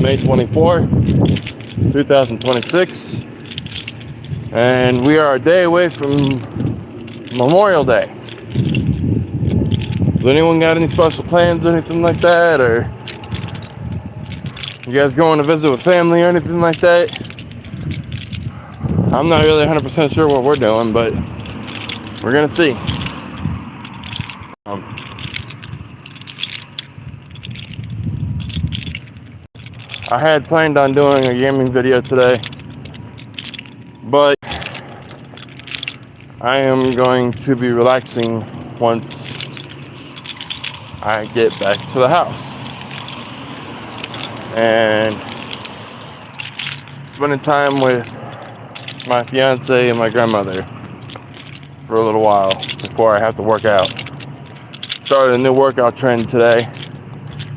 May 24, 2026, and we are a day away from Memorial Day. Does anyone got any special plans or anything like that, or you guys going to visit with family or anything like that? I'm not really 100% sure what we're doing, but we're gonna see. I had planned on doing a gaming video today, but I am going to be relaxing once I get back to the house and spending time with my fiance and my grandmother for a little while before I have to work out. Started a new workout trend today,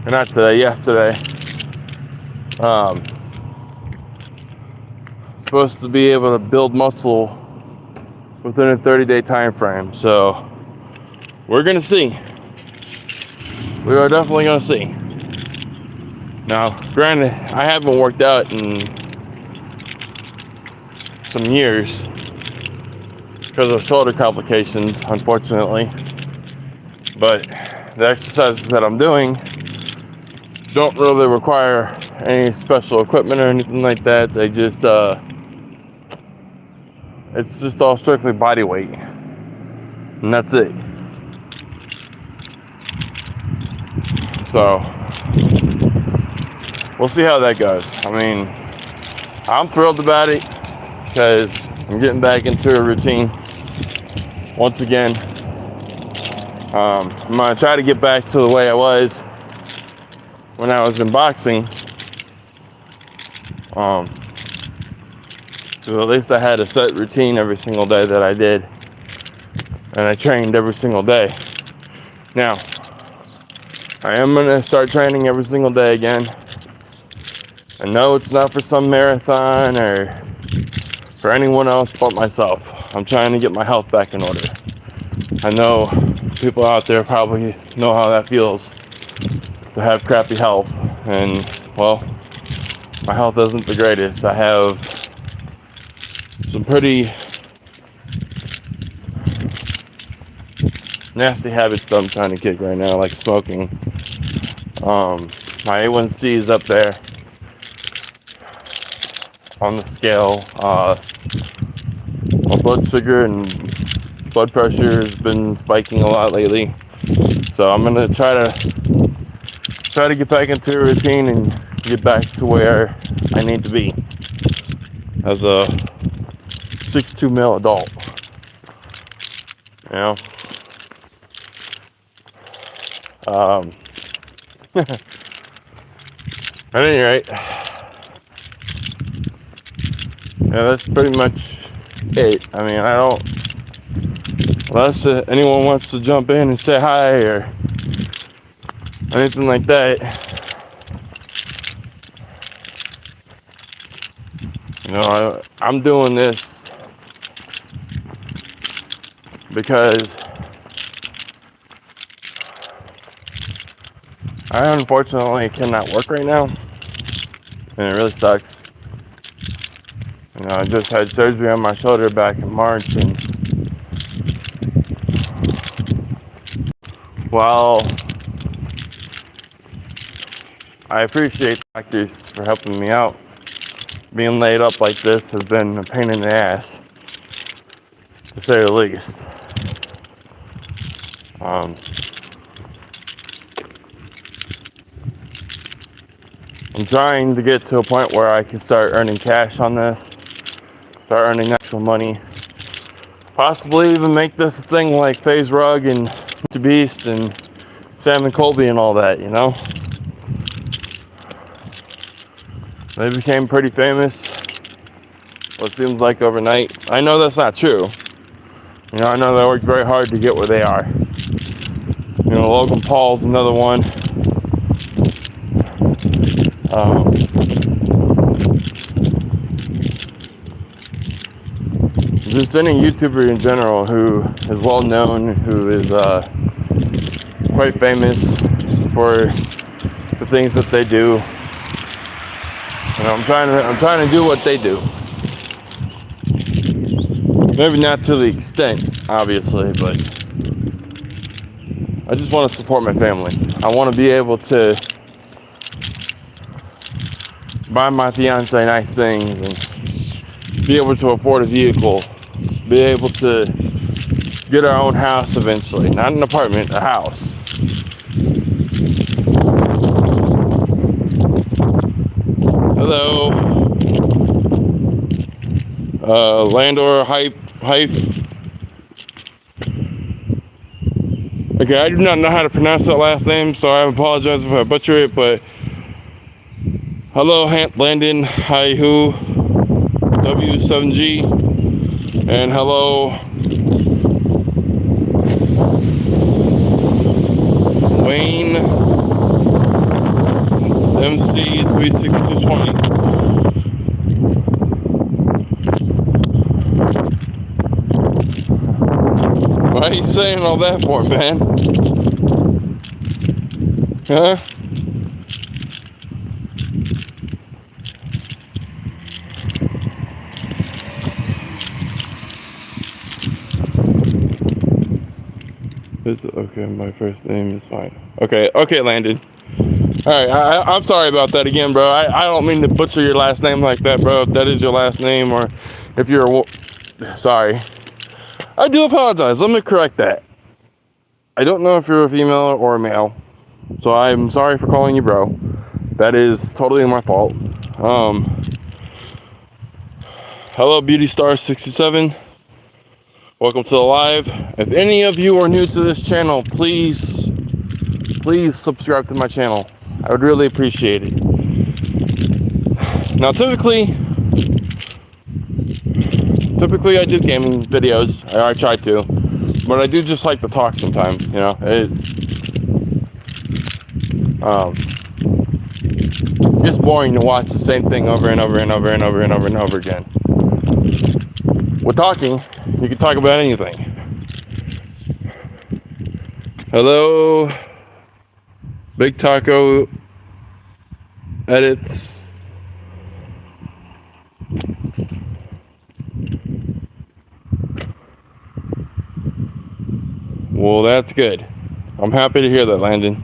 or not today, yesterday. Supposed to be able to build muscle within a 30-day time frame, so we're gonna see. We are definitely gonna see. Now, granted, I haven't worked out in some years because of shoulder complications, unfortunately, but the exercises that I'm doing don't really require any special equipment or anything like that. They just it's just all strictly body weight, and that's it. So we'll see how that goes. I mean, I'm thrilled about it because I'm getting back into a routine once again. I'm gonna try to get back to the way I was when I was in boxing. So at least I had a set routine every single day that I did, and I trained every single day. Now, I am gonna start training every single day again. I know it's not for some marathon or for anyone else but myself. I'm trying to get my health back in order. I know people out there probably know how that feels to have crappy health, and well, my health isn't the greatest. I have some pretty nasty habits that I'm trying to kick right now, like smoking. My A1C is up there on the scale. My blood sugar and blood pressure has been spiking a lot lately, so I'm gonna try to get back into a routine and get back to where I need to be as a 6'2" male adult. You know. At any rate, yeah, that's pretty much it. I mean, I don't, unless anyone wants to jump in and say hi or anything like that. You know, I'm doing this because I unfortunately cannot work right now, and it really sucks. You know, I just had surgery on my shoulder back in March, and while I appreciate doctors for helping me out, being laid up like this has been a pain in the ass, to say the least. I'm trying to get to a point where I can start earning cash on this, start earning actual money, possibly even make this a thing like FaZe Rug and Mr. Beast and Sam and Colby and all that, you know? They became pretty famous, what seems like overnight. I know that's not true. You know, I know they worked very hard to get where they are. You know, Logan Paul's another one. Just any YouTuber in general who is well known, who is quite famous for the things that they do. You know, I'm trying to do what they do. Maybe not to the extent, obviously, but I just want to support my family. I want to be able to buy my fiance nice things and be able to afford a vehicle, be able to get our own house eventually. Not an apartment, a house. Hello. Landor Hype. Okay, I do not know how to pronounce that last name, so I apologize if I butcher it, but hello, Landon Hi-Hu W7G, and hello, Wayne MC36220. Why are you saying all that for, man? Huh? Okay, my first name is fine. Okay, Landon. Alright, I'm sorry about that again, bro. I don't mean to butcher your last name like that, bro. If that is your last name, or if you're sorry. I do apologize. Let me correct that. I don't know if you're a female or a male, so I'm sorry for calling you bro. That is totally my fault. Hello, Beauty Star 67. Welcome to the live. If any of you are new to this channel, please subscribe to my channel. I would really appreciate it. Now, typically I do gaming videos. I try to, but I do just like to talk sometimes. You know, it's boring to watch the same thing over and over and over and over and over and over again. With talking, you can talk about anything. Hello, Big Taco Edits. Well, that's good. I'm happy to hear that, Landon.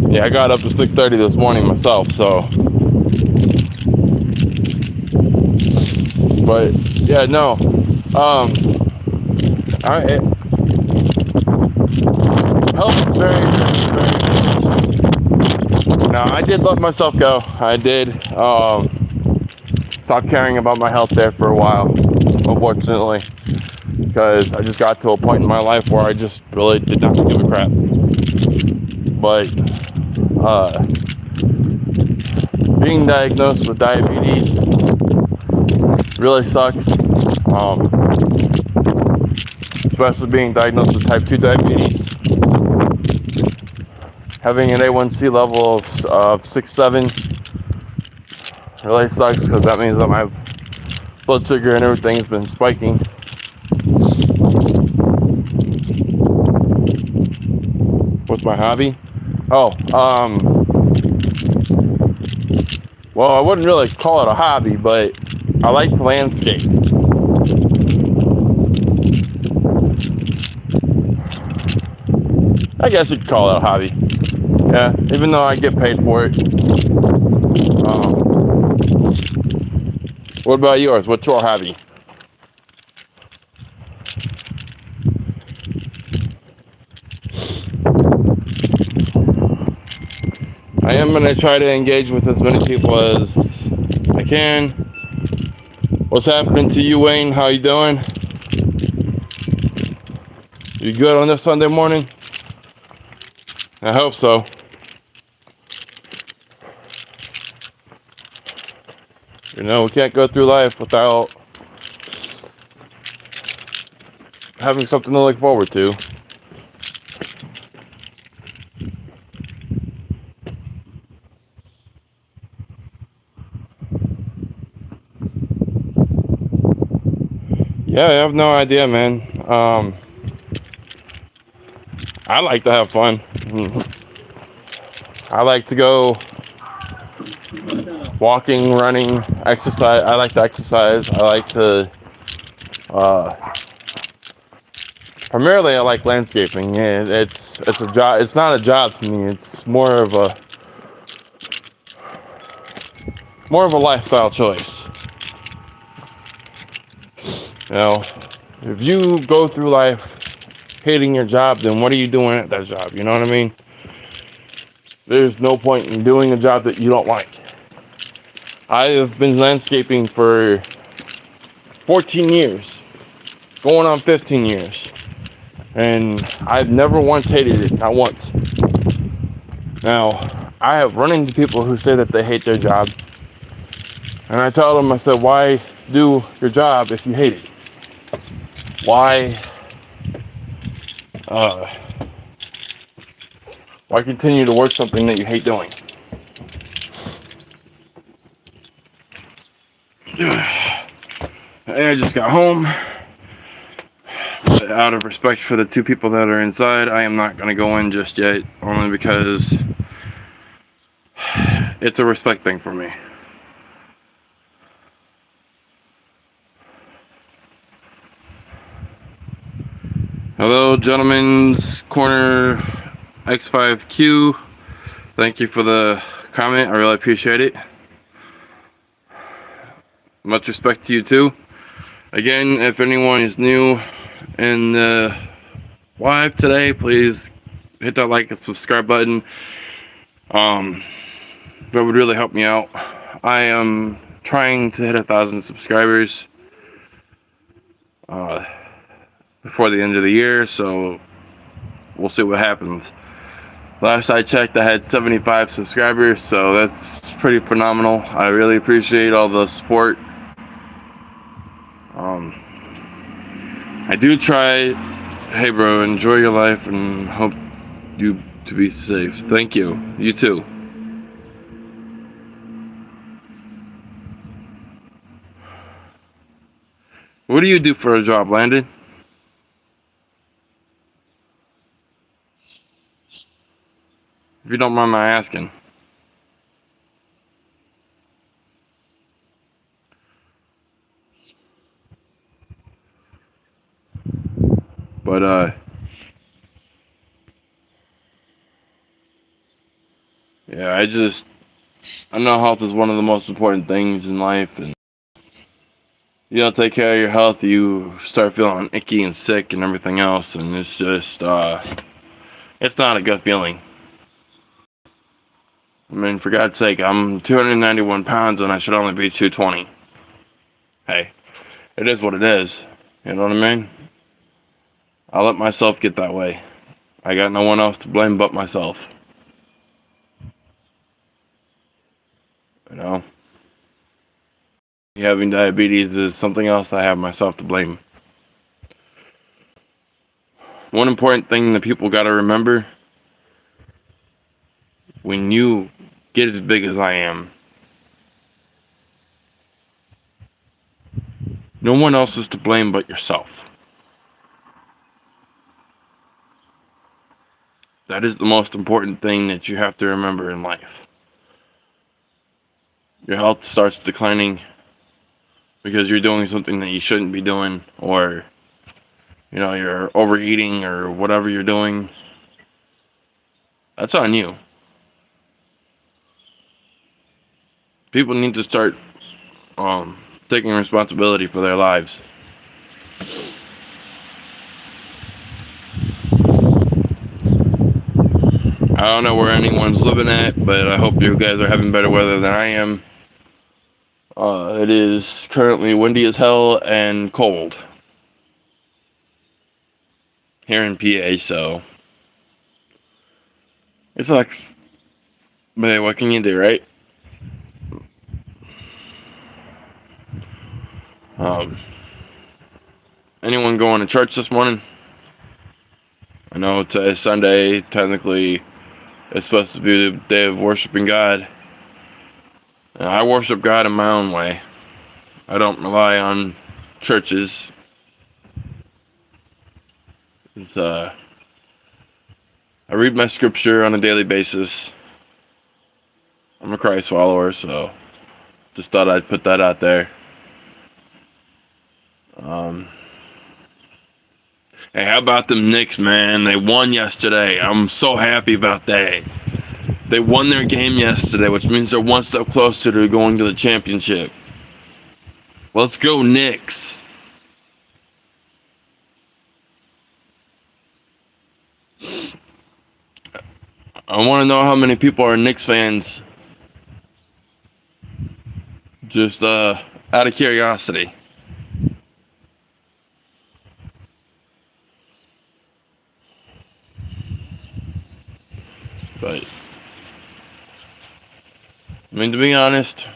Yeah, I got up to 6:30 this morning myself, so. But yeah, no. Health is very important. Now, I did let myself go. I did stop caring about my health there for a while, unfortunately, because I just got to a point in my life where I just really did not give a crap. But being diagnosed with diabetes really sucks, especially being diagnosed with type 2 diabetes. Having an A1C level of 6.7 really sucks, because that means that my blood sugar and everything's been spiking. What's my hobby? Oh, well, I wouldn't really call it a hobby, but I like to landscape. I guess you could call it a hobby. Yeah, even though I get paid for it. What about yours? What's your hobby? I am going to try to engage with as many people as I can. What's happening to you, Wayne? How you doing? You good on this Sunday morning? I hope so. You know, we can't go through life without having something to look forward to. Yeah, I have no idea, man. I like to have fun. I like to go walking, running, exercise. I like to exercise. I like to, primarily I like landscaping. Yeah, it's a job. It's not a job to me. It's more of a lifestyle choice. You know, if you go through life hating your job, then what are you doing at that job? You know what I mean? There's no point in doing a job that you don't like. I have been landscaping for 14 years, going on 15 years, and I've never once hated it, not once. Now, I have run into people who say that they hate their job, and I tell them, I said, why do your job if you hate it? Why continue to work something that you hate doing? I just got home. But out of respect for the two people that are inside, I am not going to go in just yet, only because it's a respect thing for me. Hello, Gentlemen's Corner X5Q. Thank you for the comment. I really appreciate it. Much respect to you too. Again, if anyone is new in the live today, please hit that like and subscribe button. That would really help me out. I am trying to hit 1,000 subscribers before the end of the year, so we'll see what happens. Last I checked, I had 75 subscribers, so that's pretty phenomenal. I really appreciate all the support. I do try. Hey bro, enjoy your life and hope you to be safe. Thank you. You too. What do you do for a job, Landon? If you don't mind my asking. But yeah, I know health is one of the most important things in life, and you don't take care of your health, you start feeling icky and sick and everything else, and it's just it's not a good feeling. I mean, for God's sake, I'm 291 pounds and I should only be 220. Hey, it is what it is. You know what I mean? I let myself get that way. I got no one else to blame but myself. You know? Having diabetes is something else I have myself to blame. One important thing that people gotta remember: when you get as big as I am, no one else is to blame but yourself. That is the most important thing that you have to remember in life. Your health starts declining because you're doing something that you shouldn't be doing, or you're overeating or whatever you're doing. That's on you. People need to start taking responsibility for their lives. I don't know where anyone's living at, but I hope you guys are having better weather than I am. It is currently windy as hell and cold here in PA, so it sucks. But hey, what can you do, right? Anyone going to church this morning? I know today's Sunday. Technically, it's supposed to be the day of worshiping God. And I worship God in my own way. I don't rely on churches. I read my scripture on a daily basis. I'm a Christ follower, so just thought I'd put that out there. Hey, how about them Knicks, man? They won yesterday. I'm so happy about that. They won their game yesterday, which means they're one step closer to going to the championship. Let's go, Knicks. I want to know how many people are Knicks fans. Just out of curiosity. But I mean, to be honest,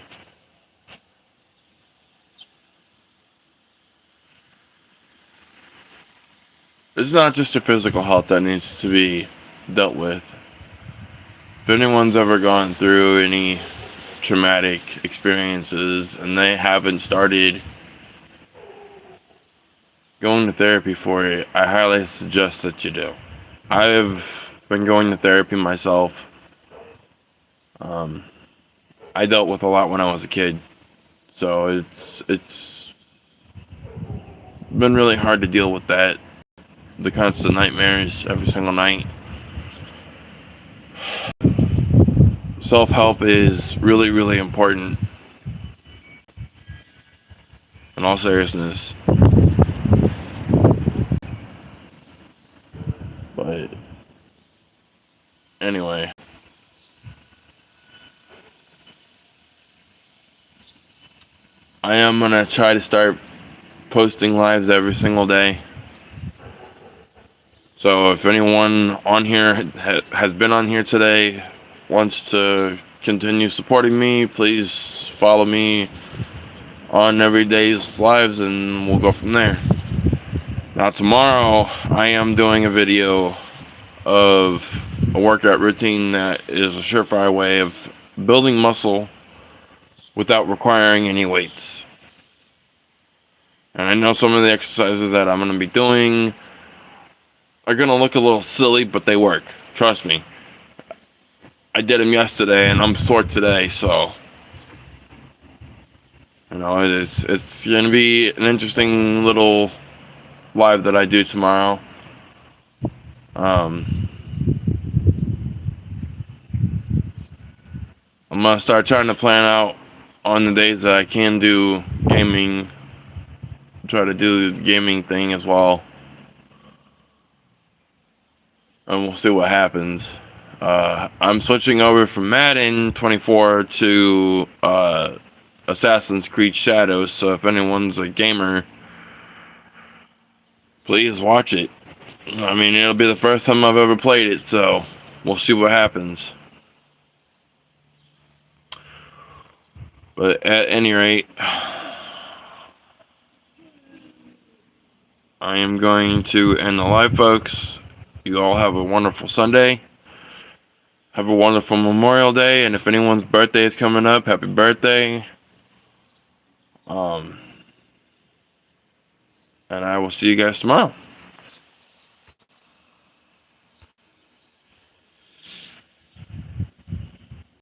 it's not just your physical health that needs to be dealt with. If anyone's ever gone through any traumatic experiences and they haven't started going to therapy for it, I highly suggest that you do. I've been going to therapy myself. I dealt with a lot when I was a kid, so it's been really hard to deal with that, the constant nightmares every single night. Self-help is really, really important, in all seriousness. But anyway, I am gonna try to start posting lives every single day. So if anyone on here has been on here today, wants to continue supporting me, please follow me on every day's lives and we'll go from there. Now tomorrow I am doing a video of a workout routine that is a surefire way of building muscle without requiring any weights. And I know some of the exercises that I'm going to be doing are going to look a little silly, but they work. Trust me. I did them yesterday and I'm sore today, so you know, it's going to be an interesting little live that I do tomorrow. I'm going to start trying to plan out on the days that I can do gaming, try to do the gaming thing as well. And we'll see what happens. I'm switching over from Madden 24 to Assassin's Creed Shadows, so if anyone's a gamer, please watch it. I mean, it'll be the first time I've ever played it, so we'll see what happens. But at any rate, I am going to end the live, folks. You all have a wonderful Sunday. Have a wonderful Memorial Day, and if anyone's birthday is coming up, happy birthday. And I will see you guys tomorrow.